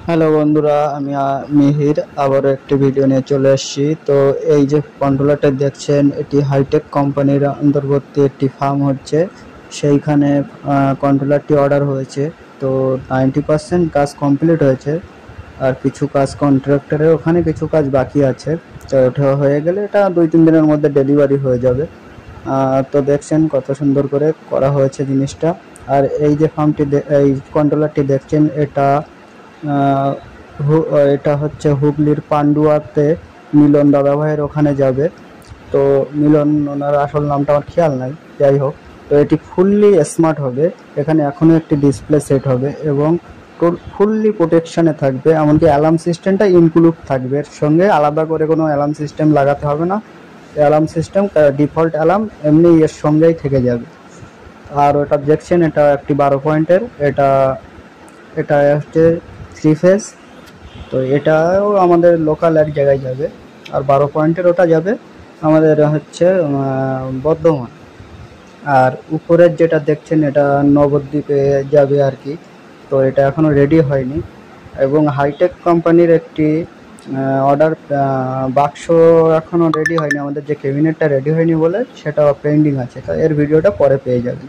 Hello বন্ধুরা, আমি মিহির আবারও একটি ভিডিও নিয়ে চলে এসেছি। তো এই যে কন্ট্রোলারটা দেখছেন, এটি হাইটেক কোম্পানির অন্তর্বর্তী একটি ফার্ম হচ্ছে। সেইখানে কন্ট্রোলারটি অর্ডার হয়েছে। তো 90% কাজ কমপ্লিট হয়েছে, আর কিছু কাজ কন্ট্রাক্টরের ওখানে কিছু কাজ বাকি আছে। তো ওটা হয়ে গেলে এটা 2-3 দিনের মধ্যে ডেলিভারি হয়ে যাবে। তো দেখছেন কত সুন্দর করে করা হয়েছে জিনিসটা। আর এই যে এই কন্ট্রোলারটি দেখছেন, আহ, এটা হচ্ছে হুগলির পান্ডুয়াতে মিলন দাদাভাইয়ের ওখানে যাবে। তো মিলন, ওনার আসল নামটা আমার খেয়াল নাই, যাই হোক। তো এটি ফুললি স্মার্ট হবে। এখানে এখনো একটি ডিসপ্লে সেট হবে এবং ফুললি প্রোটেকশনে থাকবে, এমনকি অ্যালার্ম সিস্টেমটা ইনক্লুড থাকবে এর সঙ্গে। আলাদা করে কোনো অ্যালার্ম সিস্টেম লাগাতে হবে না। অ্যালার্ম সিস্টেম ডিফল্ট অ্যালার্ম এমনি এর সঙ্গেই থেকে যাবে। আর ওটা দেখছেন, এটা একটি 12 পয়েন্টের। এটা এটা হচ্ছে 3 ফেজ। তো এটাও আমাদের লোকাল এক জায়গায় যাবে। আর 12 পয়েন্টের ওটা যাবে আমাদের হচ্ছে বর্ধমান। আর উপরের যেটা দেখছেন, এটা নবদ্বীপে যাবে আর কি। তো এটা এখনও রেডি হয়নি। এবং হাইটেক কোম্পানির একটি অর্ডার বাক্স এখনও রেডি হয়নি, আমাদের যে ক্যাবিনেটটা রেডি হয়নি বলে সেটা পেন্ডিং আছে। তো এর ভিডিওটা পরে পেয়ে যাবেন।